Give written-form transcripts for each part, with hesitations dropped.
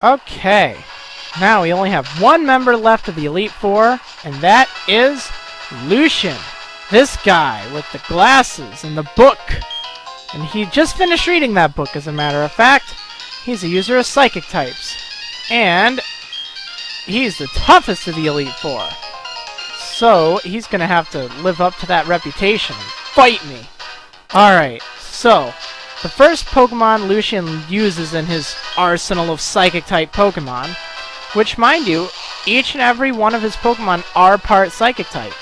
Okay, now we only have one member left of the Elite Four, and that is Lucian. This guy with the glasses and the book. And he just finished reading that book, as a matter of fact. He's a user of Psychic types. And he's the toughest of the Elite Four. So he's going to have to live up to that reputation and fight me. Alright, so the first Pokemon Lucian uses in his arsenal of Psychic-type Pokemon, which, mind you, each and every one of his Pokemon are part Psychic-type.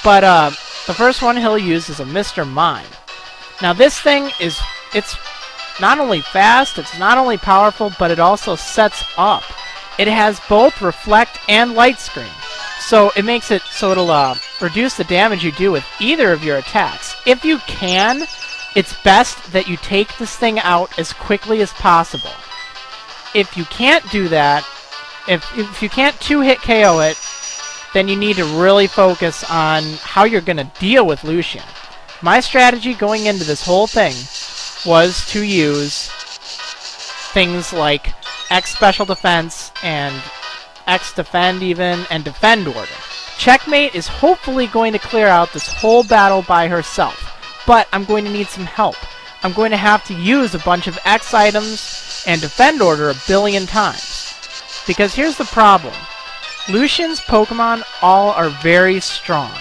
But the first one he'll use is a Mr. Mime. Now this thing it's not only fast, it's not only powerful, but it also sets up. It has both Reflect and Light Screen. So it makes it so it'll reduce the damage you do with either of your attacks. If you can, it's best that you take this thing out as quickly as possible. If you can't do that, if you can't two-hit KO it, then you need to really focus on how you're going to deal with Lucian. My strategy going into this whole thing was to use things like X Special Defense and X Defend even, and Defend Order. Checkmate is hopefully going to clear out this whole battle by herself, but I'm going to need some help. I'm going to have to use a bunch of X items and Defend Order a billion times. Because here's the problem. Lucian's Pokemon all are very strong.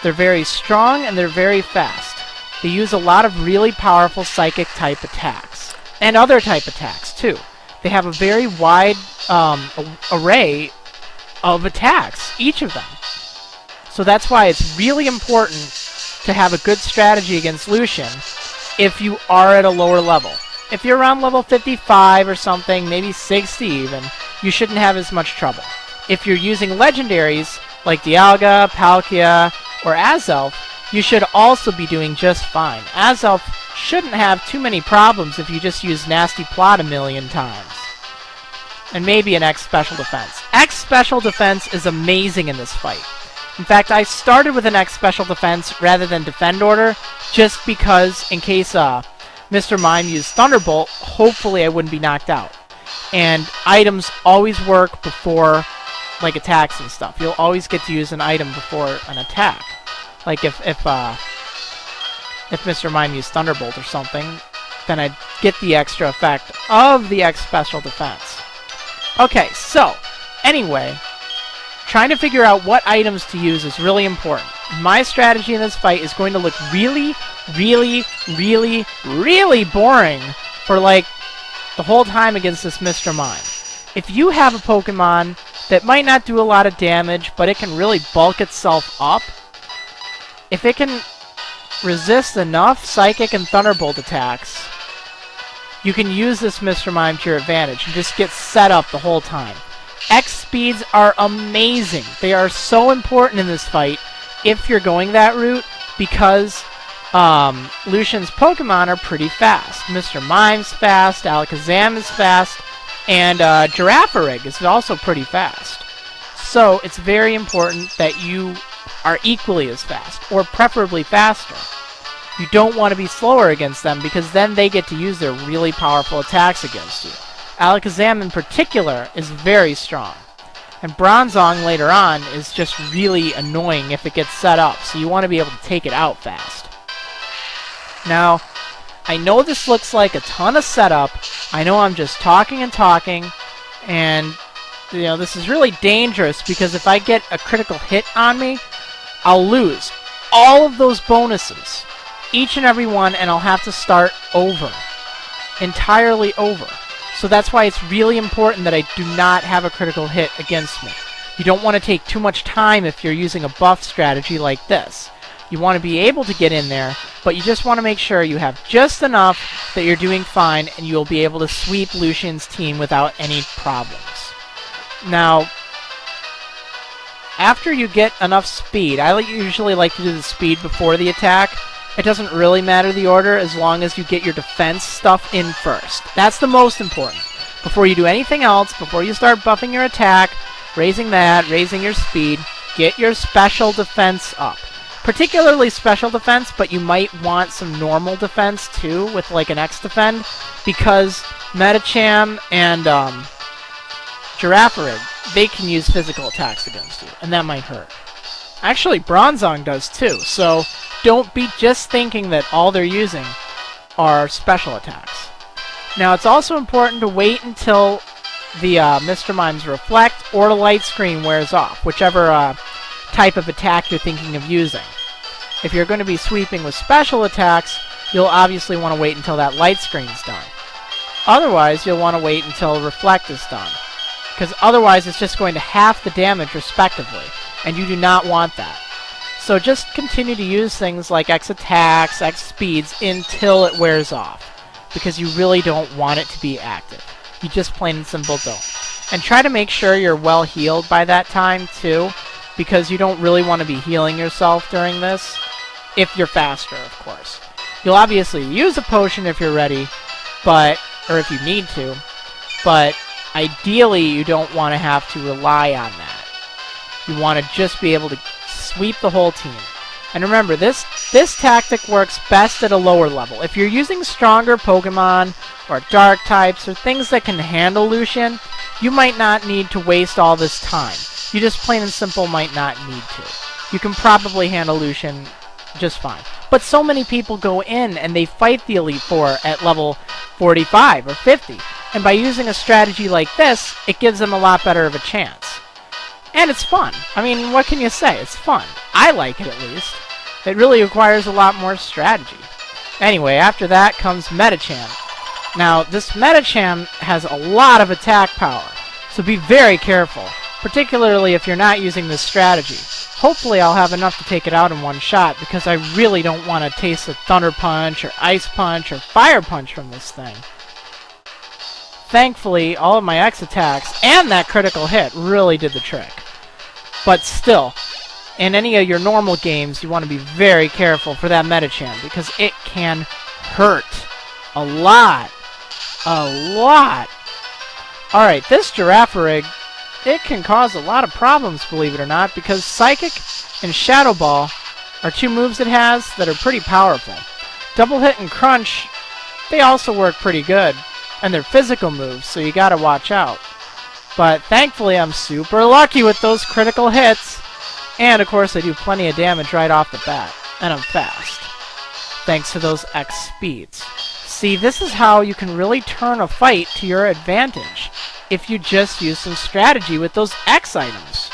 They're very strong and they're very fast. They use a lot of really powerful Psychic type attacks. And other type attacks too. They have a very wide array of attacks, each of them. So that's why it's really important to have a good strategy against Lucian if you are at a lower level. If you're around level 55 or something, maybe 60 even, you shouldn't have as much trouble. If you're using legendaries like Dialga, Palkia, or Azelf, you should also be doing just fine. Azelf shouldn't have too many problems if you just use Nasty Plot a million times. And maybe an X Special Defense. X Special Defense is amazing in this fight. In fact, I started with an X Special Defense rather than Defend Order, just because in case Mr. Mime used Thunderbolt, hopefully I wouldn't be knocked out. And items always work before like attacks and stuff. You'll always get to use an item before an attack. Like if Mr. Mime used Thunderbolt or something, then I'd get the extra effect of the X Special Defense. Okay, so anyway, trying to figure out what items to use is really important. My strategy in this fight is going to look really, really, really, really boring for like the whole time against this Mr. Mime. If you have a Pokemon that might not do a lot of damage, but it can really bulk itself up, if it can resist enough Psychic and Thunderbolt attacks, you can use this Mr. Mime to your advantage and just get set up the whole time. X speeds are amazing. They are so important in this fight if you're going that route, because Lucian's Pokemon are pretty fast. Mr. Mime's fast, Alakazam is fast, and Girafarig is also pretty fast. So it's very important that you are equally as fast, or preferably faster. You don't want to be slower against them, because then they get to use their really powerful attacks against you. Alakazam in particular is very strong. And Bronzong later on is just really annoying if it gets set up, so you want to be able to take it out fast. Now, I know this looks like a ton of setup. I know I'm just talking and talking, and you know, this is really dangerous because if I get a critical hit on me, I'll lose all of those bonuses, each and every one, and I'll have to start over, entirely over. So that's why it's really important that I do not have a critical hit against me. You don't want to take too much time if you're using a buff strategy like this. You want to be able to get in there, but you just want to make sure you have just enough that you're doing fine, and you'll be able to sweep Lucian's team without any problems. Now, after you get enough speed, I usually like to do the speed before the attack. It doesn't really matter the order as long as you get your defense stuff in first. That's the most important. Before you do anything else, before you start buffing your attack, raising that, raising your speed, get your special defense up. Particularly special defense, but you might want some normal defense too, with like an X defend, because Medicham and Girafarig, they can use physical attacks against you, and that might hurt. Actually, Bronzong does too, so don't be just thinking that all they're using are special attacks. Now, it's also important to wait until the Mr. Mime's Reflect or the light screen wears off, whichever type of attack you're thinking of using. If you're going to be sweeping with special attacks, you'll obviously want to wait until that light screen's done. Otherwise, you'll want to wait until Reflect is done, because otherwise it's just going to half the damage respectively, and you do not want that. So just continue to use things like X attacks, X speeds until it wears off, because you really don't want it to be active. You just plain and simple don't. And try to make sure you're well healed by that time too, because you don't really want to be healing yourself during this, if you're faster, of course. You'll obviously use a potion if you're ready, or if you need to, but ideally you don't want to have to rely on that. You want to just be able to sweep the whole team. And remember, this tactic works best at a lower level. If you're using stronger Pokemon, or dark types, or things that can handle Lucian, you might not need to waste all this time. You just plain and simple might not need to. You can probably handle Lucian just fine. But so many people go in and they fight the Elite Four at level 45 or 50. And by using a strategy like this, it gives them a lot better of a chance. And it's fun. I mean, what can you say? It's fun. I like it, at least. It really requires a lot more strategy. Anyway, after that comes Medicham. Now, this Medicham has a lot of attack power, so be very careful, particularly if you're not using this strategy. Hopefully I'll have enough to take it out in one shot, because I really don't want to taste the Thunder Punch, or Ice Punch, or Fire Punch from this thing. Thankfully, all of my X attacks, and that critical hit, really did the trick. But still, in any of your normal games, you want to be very careful for that Medicham, because it can hurt. A lot. A lot. Alright, this Girafarig, it can cause a lot of problems, believe it or not, because Psychic and Shadow Ball are two moves it has that are pretty powerful. Double Hit and Crunch, they also work pretty good, and they're physical moves, so you gotta watch out. But thankfully I'm super lucky with those critical hits, and of course I do plenty of damage right off the bat, and I'm fast, thanks to those X speeds. See, this is how you can really turn a fight to your advantage, if you just use some strategy with those X items.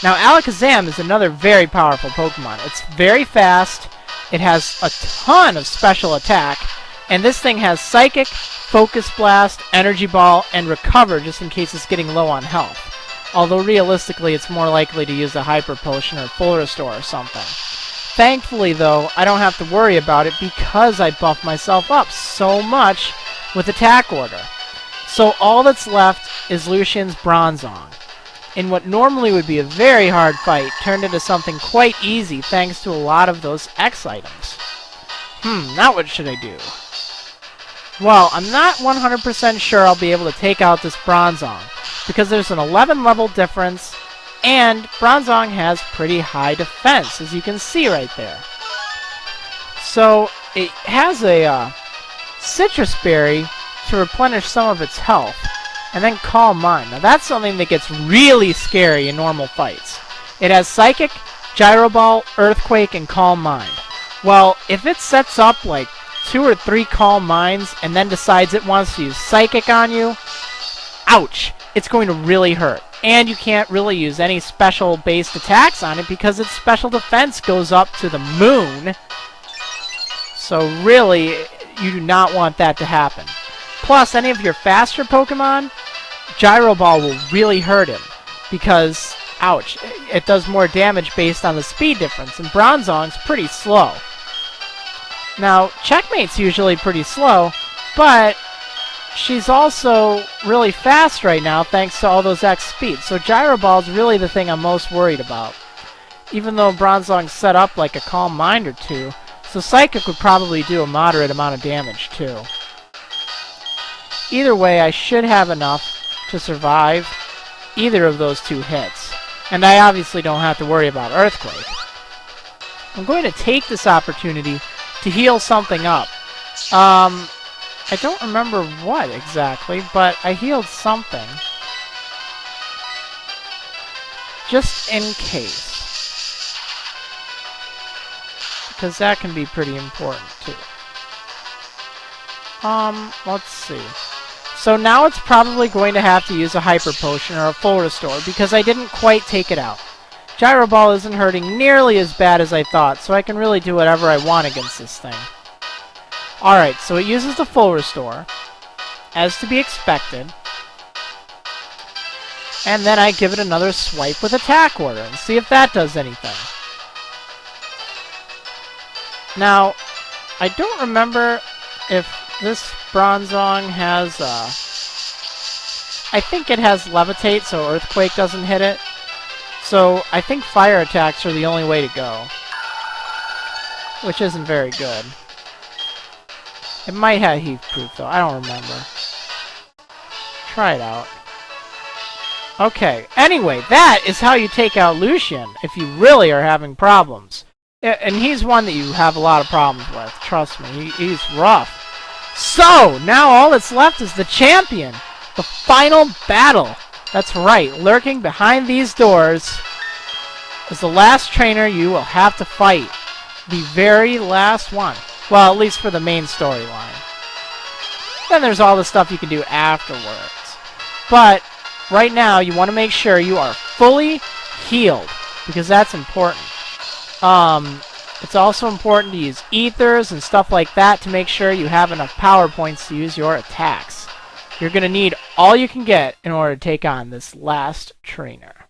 Now, Alakazam is another very powerful Pokemon. It's very fast, it has a ton of special attack, and this thing has Psychic, Focus Blast, Energy Ball, and Recover just in case it's getting low on health. Although realistically it's more likely to use a Hyper Potion or Full Restore or something. Thankfully though, I don't have to worry about it because I buffed myself up so much with Attack Order. So all that's left is Lucian's Bronzong. In what normally would be a very hard fight, turned into something quite easy thanks to a lot of those X items. Now what should I do? Well, I'm not 100% sure I'll be able to take out this Bronzong, because there's an 11 level difference, and Bronzong has pretty high defense, as you can see right there. So, it has a Citrus Berry to replenish some of its health, and then Calm Mind. Now that's something that gets really scary in normal fights. It has Psychic, Gyro Ball, Earthquake, and Calm Mind. Well, if it sets up like 2 or 3 Calm Minds and then decides it wants to use Psychic on you, ouch! It's going to really hurt. And you can't really use any special based attacks on it because its special defense goes up to the moon. So really, you do not want that to happen. Plus, any of your faster Pokemon, Gyro Ball will really hurt him because, ouch, it does more damage based on the speed difference, and Bronzong's pretty slow. Now, Checkmate's usually pretty slow, but she's also really fast right now thanks to all those X speeds, so Gyro Ball's really the thing I'm most worried about. Even though Bronzong's set up like a Calm Mind or two, so Psychic would probably do a moderate amount of damage too. Either way, I should have enough to survive either of those 2 hits, and I obviously don't have to worry about Earthquake. I'm going to take this opportunity to heal something up. I don't remember what exactly, but I healed something. just in case. Because that can be pretty important too. Let's see. So now it's probably going to have to use a Hyper Potion or a Full Restore because I didn't quite take it out. Gyro Ball isn't hurting nearly as bad as I thought, so I can really do whatever I want against this thing. Alright, so it uses the Full Restore, as to be expected. And then I give it another swipe with Attack Order and see if that does anything. Now, I don't remember if this Bronzong has, I think it has Levitate, so Earthquake doesn't hit it. So, I think Fire attacks are the only way to go. Which isn't very good. It might have Heat Proof, though. I don't remember. Try it out. Okay, anyway, that is how you take out Lucian, if you really are having problems. And he's one that you have a lot of problems with, trust me. He's rough. So, now all that's left is the champion. The final battle. That's right, lurking behind these doors is the last trainer you will have to fight. The very last one. Well, at least for the main storyline. Then there's all the stuff you can do afterwards. But, right now, you want to make sure you are fully healed, because that's important. It's also important to use ethers and stuff like that to make sure you have enough power points to use your attacks. You're going to need all you can get in order to take on this last trainer.